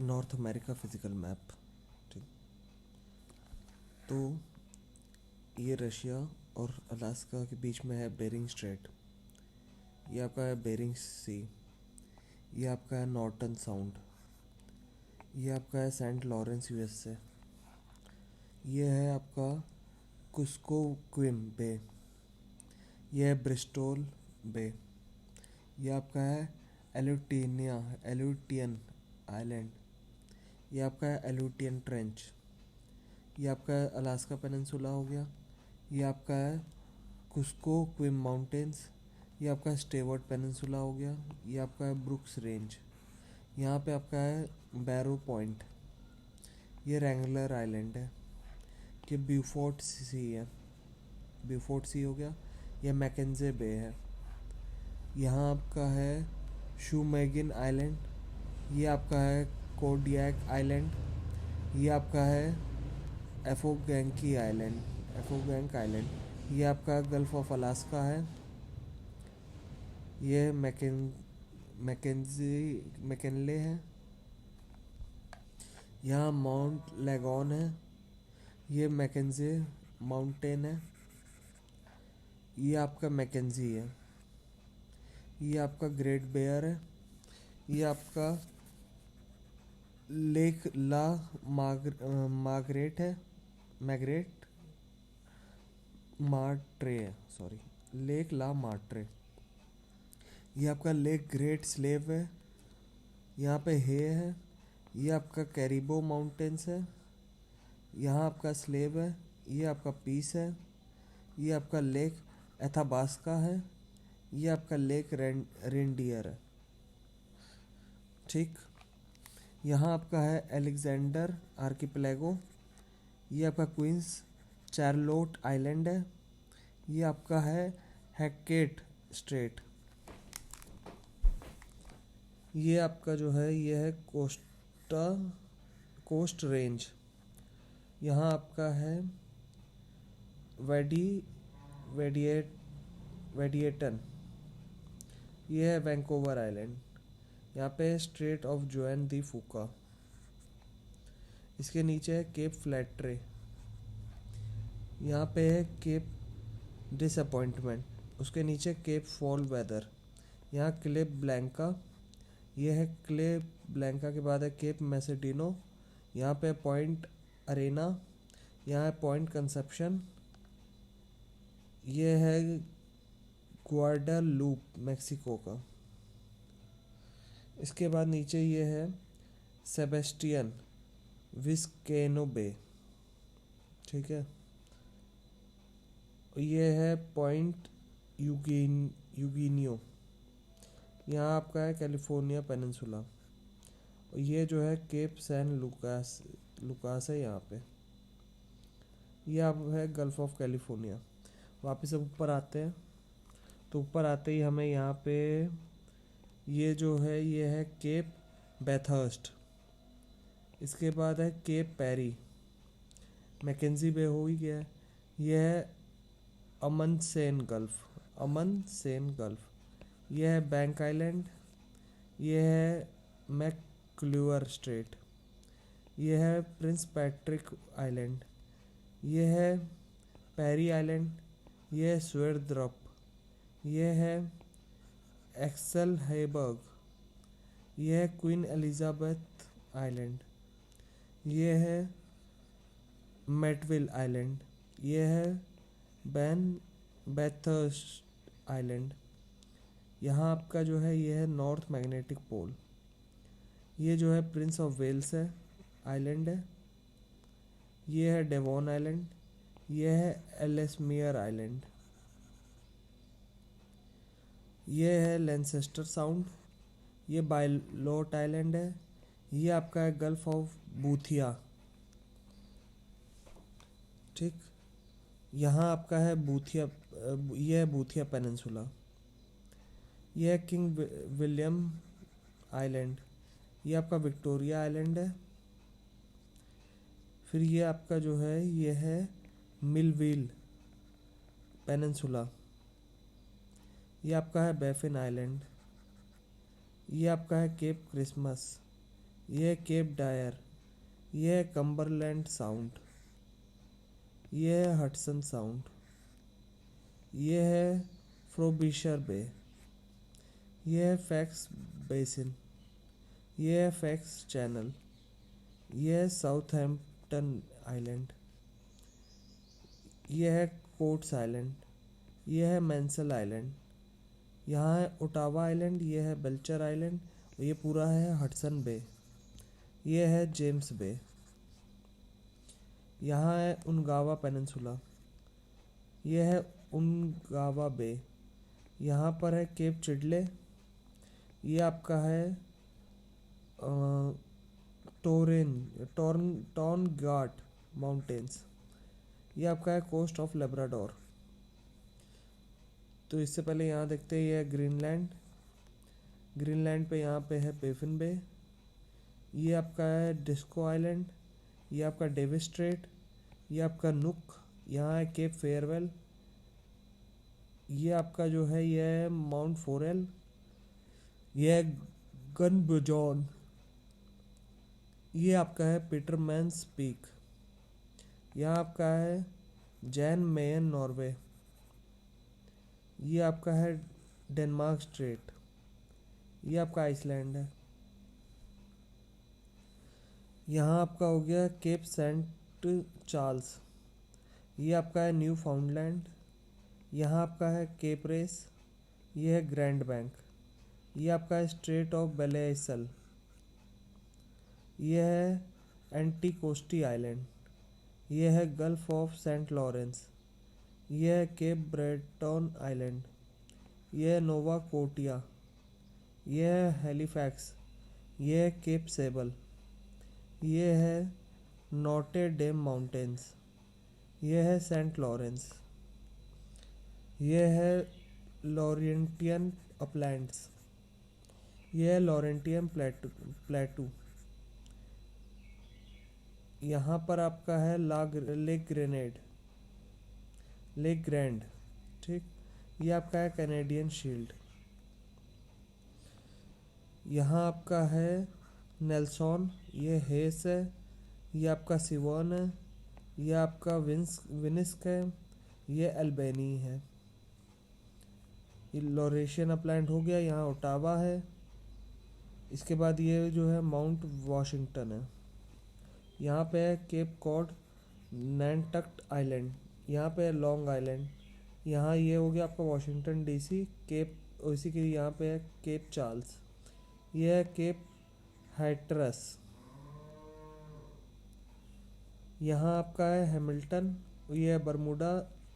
North America physical map. ठीक, तो ये रशिया और अलास्का के बीच में है बेरिंग स्ट्रेट। ये आपका है बेरिंग सी। ये आपका है नॉर्टन साउंड। ये आपका है सेंट लॉरेंस यूएसए। ये है आपका कुस्को क्विम बे। ये है ब्रिस्टोल बे। ये आपका है एल्यूटियन आइलैंड। ये आपका है एल्यूटियन ट्रेंच। ये आपका है अलास्का पेनिनसुला हो गया। ये आपका है कुस्को क्विम माउंटेन्स। ये आपका स्टेवर्ट पेनिनसुला हो गया। ये आपका है ब्रुक्स रेंज। यहाँ पे आपका है बैरो पॉइंट। ये रैंगलर आइलैंड है। ये ब्यूफोर्ट सी है। ब्यूफोर्ट सी हो गया। ये मैकेंजे बे है। यहाँ आपका है शूमैगिन आइलैंड। ये आपका है कोडियाक आइलैंड। ये आपका है एफोगैंक आइलैंड। ये आपका गल्फ ऑफ अलास्का है। ये मैकेनले है। यहाँ माउंट लेगॉन है। ये मैकेंजे माउंटेन है। ये आपका मैकेंजी है। ये आपका ग्रेट बेयर है। ये आपका लेक ला मार्गरेट है। मैग्रेट मार्ट्रे है, सॉरी, लेक ला मार्ट्रे। ये आपका लेक ग्रेट स्लेव है। यहाँ पे है। ये आपका कैरिबो माउंटेन्स है। यहाँ आपका स्लेव है। ये आपका पीस है। ये आपका लेक एथाबास्का है। ये आपका लेक रेंडियर है। ठीक, यहाँ आपका है एलेक्जेंडर आर्किपेलागो। ये आपका क्वींस चार्लोट आइलैंड है। ये आपका है हैकेट स्ट्रेट। ये आपका जो है ये है कोस्ट रेंज। यहाँ आपका है वेडी वेडिएट वेडिएटन। ये है वैंकोवर आइलैंड। यहाँ पे स्ट्रेट ऑफ जोएन दी फूका। इसके नीचे है केप फ्लैट्रे। यहाँ पे है केप डिसअपॉइंटमेंट। उसके नीचे केप फॉल वेदर। यहाँ क्लेप ब्लैंका। ये है क्लेप ब्लैंका के बाद है केप मैसेडिनो। यहाँ पे पॉइंट अरेना। यहाँ है पॉइंट कंसेप्शन। ये है ग्वाडालूप मैक्सिको का। इसके बाद नीचे ये है सेबेस्टियन विस्केनो बे। ठीक है, ये है पॉइंट यूगिनियो। यहाँ आपका है कैलिफोर्निया पेनिनसुला। और ये जो है केप सैन लुकास है यहाँ पे। ये आप है गल्फ ऑफ कैलिफोर्निया। वापस अब ऊपर आते हैं, तो ऊपर आते ही हमें यहाँ पे ये जो है ये है केप बैथर्स्ट। इसके बाद है केप पेरी। मैकेंजी बे हो ही गया है। ये है अमनसेन गल्फ। ये है बैंक आइलैंड। ये है मैक्लूअर स्ट्रेट। ये है प्रिंस पैट्रिक आइलैंड। ये है पेरी आइलैंड। ये है स्वेरद्रप। ये है एक्सल हेबर्ग। ये है क्वीन एलिजाबेथ आइलैंड। ये है मेटविल आइलैंड। ये है बैन बैथर्स्ट आइलैंड। यहाँ आपका जो है ये है नॉर्थ मैग्नेटिक पोल। ये जो है प्रिंस ऑफ वेल्स है आइलैंड है। ये है डेवॉन आइलैंड। ये है एलेसमियर आइलैंड। ये है लेंसेस्टर साउंड। ये बाइलोट आइलैंड है। ये आपका है गल्फ ऑफ बूथिया। ठीक, यहाँ आपका है बूथिया। ये है बूथिया पेनिनसुला। ये है किंग विलियम आइलैंड। ये आपका विक्टोरिया आइलैंड है। फिर ये आपका जो है ये है मिलविल पेनिनसुला। ये आपका है बैफिन आइलैंड। ये आपका है केप क्रिसमस। ये है केप डायर, ये है कम्बरलैंड साउंड, ये है हडसन साउंड, ये है फ्रोबिशर बे, ये है फैक्स बेसिन, ये है फैक्स चैनल, ये है साउथहैम्पटन आइलैंड, ये है कोट्स आइलैंड, ये है मैंसल आइलैंड, यहाँ है ओटावा आइलैंड, ये है बेल्चर आइलैंड और ये पूरा है हडसन बे, ये है जेम्स बे। यहाँ है उनगावा पेनिनसुला, ये है उनगावा बे। यहाँ पर है केप चिडले, ये आपका है टोरेन टॉर्न गाट माउंटेन्स, ये आपका है कोस्ट ऑफ लेब्राडोर। तो इससे पहले यहाँ देखते हैं, ये है ग्रीनलैंड। ग्रीनलैंड पे यहाँ पे है बेफिन बे, ये आपका है डिस्को आइलैंड, ये आपका डेविस स्ट्रेट, ये आपका नुक, यहाँ है केप फेयरवेल, ये आपका जो है ये है माउंट फोरेल, ये है गनबजॉन, ये आपका है पीटरमैन्स पीक, यहाँ आपका है जैन मेयन नॉर्वे, ये आपका है डेनमार्क स्ट्रेट, ये आपका आइसलैंड है। यहाँ आपका हो गया केप सेंट चार्ल्स, ये आपका है न्यू फाउंडलैंड, यहाँ आपका है केप रेस, ये है ग्रैंड बैंक, ये आपका है स्ट्रेट ऑफ बेलेसल, ये है एंटीकोस्टी आइलैंड, ये है गल्फ ऑफ सेंट लॉरेंस, ये है केप ब्रेटन आइलैंड, ये है नोवा कोटिया, ये है हैलिफैक्स, ये है केप सेबल, ये है नॉटे डेम माउंटेन्स, ये है सेंट लॉरेंस, ये है लॉरेंटियन अपलैंड्स, ये है लॉरेंटियन प्लेटू। यहाँ पर आपका है लेक ग्रैंड, ठीक। ये आपका है कैनेडियन शील्ड, यहाँ आपका है नेल्सॉन, ये हेस है, ये आपका सिवॉन है, ये आपका विनिस्क है, ये अल्बेनी है। ये लॉरेशियन अपलैंड हो गया, यहाँ ओटावा है। इसके बाद ये जो है माउंट वॉशिंगटन है, यहाँ पे है केप कॉड नैनटक्ट आइलैंड, यहाँ पे है लॉन्ग आइलैंड, यहाँ ये हो गया आपका वाशिंगटन डीसी केप, इसी के यहाँ पे है केप चार्ल्स, ये है केप हैटरस, यहाँ आपका है हैमिल्टन, ये है बरमूडा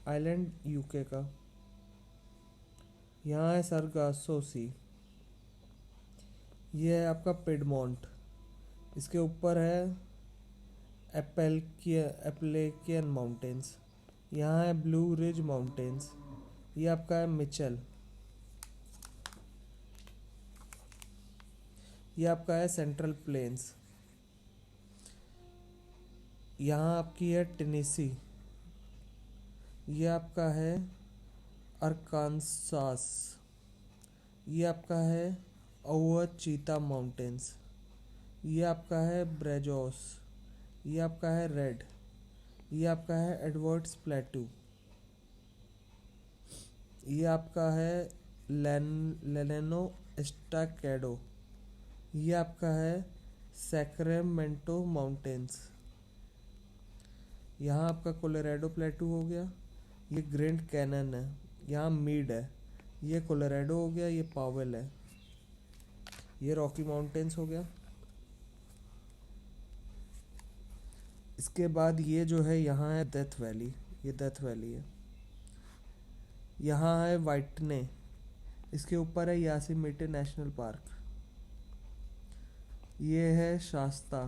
आइलैंड यूके का, यहाँ है सरगासो सी, ये है आपका पिडमोंट, इसके ऊपर है एप्लेकियन माउंटेन्स, यहाँ है ब्लू रिज माउंटेन्स, ये आपका है मिचेल, ये आपका है सेंट्रल प्लेन्स, यहाँ आपकी है टेनेसी, ये आपका है अरकानसास, ये आपका है चीता माउंटेन्स, ये आपका है ब्रेजोस, ये आपका है रेड, ये आपका है एडवर्ड्स प्लेटू, ये आपका है लेनेनो एस्टाकेडो, ये आपका है सैक्रेमेंटो माउंटेन्स, यहाँ आपका कोलोराडो प्लेटू हो गया, ये ग्रैंड कैनन है, यहाँ मीड है, ये कोलोराडो हो गया, ये पावेल है, ये रॉकी माउंटेन्स हो गया। इसके बाद ये जो है यहाँ है डेथ वैली, ये डेथ वैली है, यहाँ है वाइटने, इसके ऊपर है यासीमिटे नेशनल पार्क, ये है शास्ता,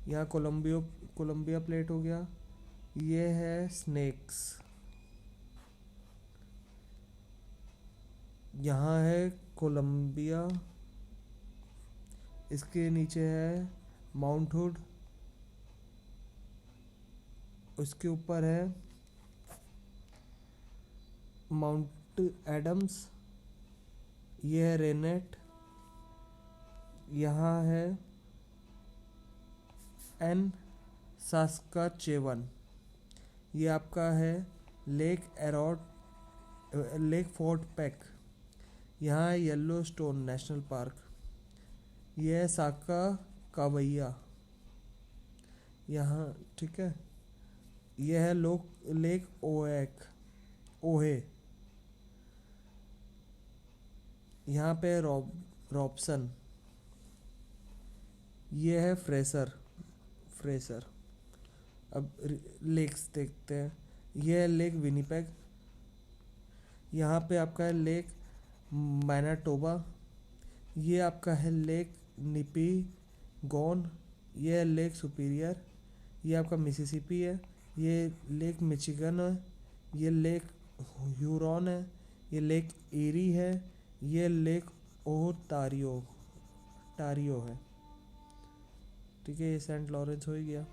यहाँ कोलंबिया प्लेट हो गया, ये है स्नेक्स, यहाँ है कोलंबिया, इसके नीचे है माउंट हुड, उसके ऊपर है माउंट एडम्स, ये है रेनेट, यहाँ है एन सास्काचेवन, ये आपका है लेक एरॉड, लेक फोर्ट पैक, यहाँ है येलो स्टोन नेशनल पार्क, ये है साका कावैया यहाँ, ठीक है। यह है लेक ओएक ओहे, यहाँ पे रॉबसन, ये है फ्रेसर फ्रेसर। अब लेक्स देखते हैं। ये है लेक विनीपेग, यहाँ पे आपका है लेक मैनाटोबा, ये आपका है लेक निपीगॉन, ये है लेक सुपीरियर, ये आपका मिसिसिपी है, ये लेक मिचिगन है, ये लेक ह्यूरॉन है, ये लेक एरी है, ये लेक ओटारियो टारियो है, ठीक है। ये सेंट लॉरेंस हो ही गया।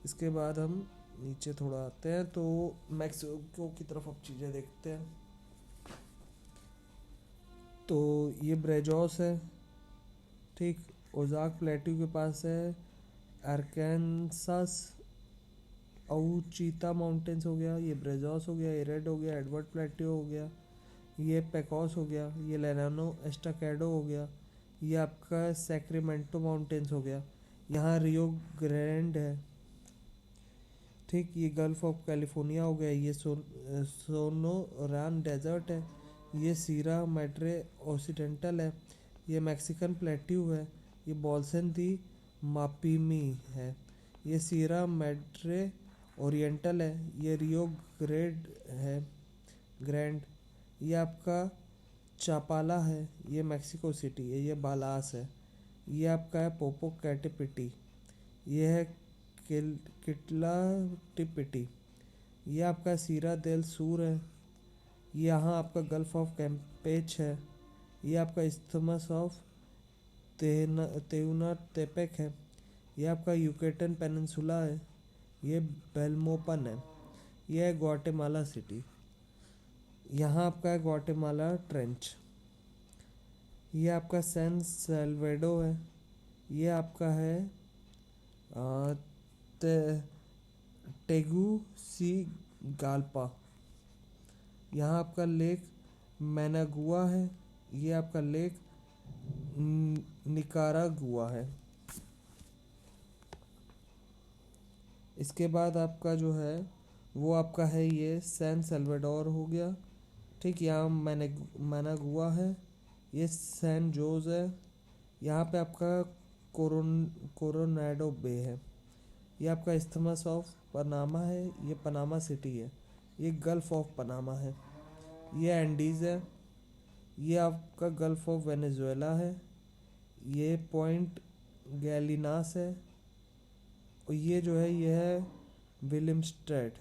इसके बाद हम नीचे थोड़ा आते हैं तो मैक्सिको की तरफ अब चीज़ें देखते हैं। तो ये ब्रेजॉस है, ठीक। ओजाक प्लेट्यू के पास है अरकानसास औचीता माउंटेन्स हो गया, ये ब्रेजॉस हो गया, ये रेड हो गया, एडवर्ड प्लेट्यू हो गया, ये पेकोस हो गया, ये लेनानो एस्टाकेडो हो गया, ये आपका सैक्रामेंटो माउंटेन्स हो गया, यहाँ रियो ग्रैंड है, ठीक। ये गल्फ ऑफ कैलिफोर्निया हो गया, ये सोनोरान डेजर्ट है, ये सीरा मैड्रे ओसिडेंटल है, ये मैक्सिकन प्लेट्यू है, ये बॉल्सन दी मापिमी है, ये सीरा मैड्रे ओरिएंटल है, ये रियो ग्रेड है ग्रैंड, ये आपका चापाला है, ये मैक्सिको सिटी है, ये बालास है, ये आपका है पोपो कैटेपिटी, ये है किटला टिपिटी, ये आपका सीरा देल सूर है, यहाँ आपका गल्फ ऑफ कैम्पेच है, ये आपका इस्थमस ऑफ तेउना तेपेक है, ये आपका यूकेटन पेनिनसुला है, ये बेलमोपन है, ये है ग्वाटेमाला सिटी, यहाँ आपका है ग्वाटेमाला ट्रेंच, ये आपका सैन सेल्वेडो है, ये आपका है टेगू सी गाल्पा, यहाँ आपका लेक मैनागुआ है, ये आपका लेक निकारागुआ है। इसके बाद आपका जो है वो आपका है ये सैन सेल्वेडोर हो गया, ठीक। यहाँ मैनागुआ है, ये सैन जोज है, यहाँ पे आपका कोरोनाडो बे है, ये आपका इस्थमस ऑफ पनामा है, ये पनामा सिटी है, ये गल्फ ऑफ पनामा है, ये एंडीज़ है, ये आपका गल्फ ऑफ वेनेजुएला है, ये पॉइंट गैलिनास है, और ये जो है ये है विलियमस्टेड,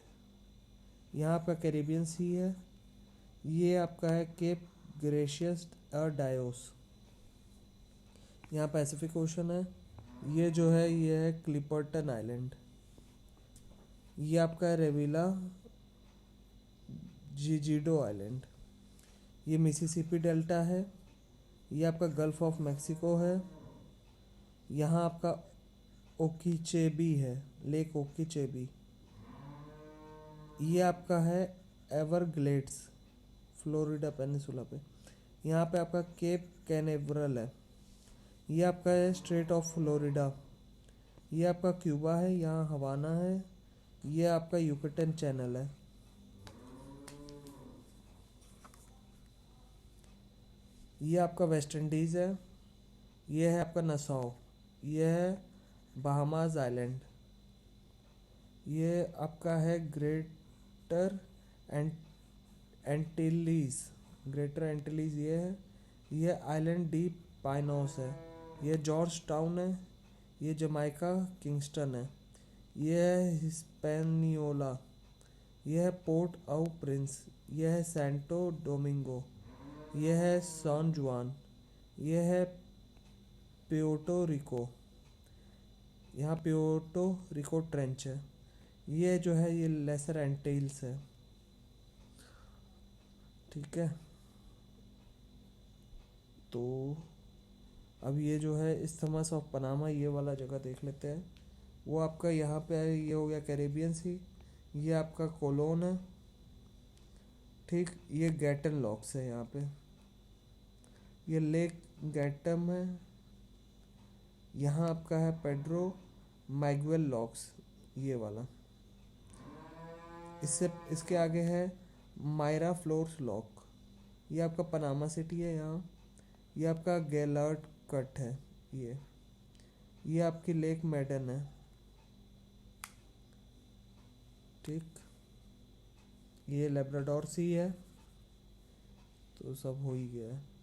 यहाँ आपका कैरिबियन सी है, ये आपका है केप ग्रेशियस और डायोस, यहाँ पैसिफिक ओशन है, ये जो है ये है क्लिपर्टन आइलैंड, ये आपका है रेविला जिजिडो आइलैंड, ये मिसिसिपी डेल्टा है, ये आपका गल्फ ऑफ मैक्सिको है, यहाँ आपका ओकीचेबी है, लेक ओकीचेबी, ये आपका है एवरग्लेड्स फ्लोरिडा पेनिनसुला पे, यहाँ पे आपका केप कैनेवरल है, ये आपका है स्ट्रेट ऑफ फ्लोरिडा, ये आपका क्यूबा है, यहाँ हवाना है, ये आपका यूकेटन चैनल है, ये आपका वेस्ट इंडीज़ है, ये है आपका नसाओ, ये है बहामास आइलैंड, ये आपका है एंटिलीज ग्रेटर एंटिलीज, ये आइलैंड डी पाइनोस है, ये जॉर्ज टाउन है, ये जमाइका किंगस्टन है, ये है हिस्पैनियोला, ये है पोर्ट आउ प्रिंस, ये है सैंटो डोमिंगो, ये है सैन जुआन, ये है प्यूर्टो रिको, यहाँ प्यूर्टो रिको ट्रेंच है, ये जो है ये लेसर एंटिल्स है, ठीक है। तो अब ये जो है इस्थमस ऑफ पनामा, ये वाला जगह देख लेते हैं। वो आपका यहाँ पे है, ये हो गया कैरेबियन सी। ये आपका कोलोन है। ठीक, ये गैटन लॉक्स है यहाँ पे। ये लेक गैटम है। यहाँ आपका है पेड्रो मैगुएल लॉक्स, ये वाला। इससे इसके आगे है मायरा फ्लोर्स लॉक। ये आपका पनामा सिटी है यहाँ। ये आपका गैलर्ड कट है। ये आपकी लेक मैडन है। ठीक, ये लेब्राडोर सी है। तो सब हो ही गया है।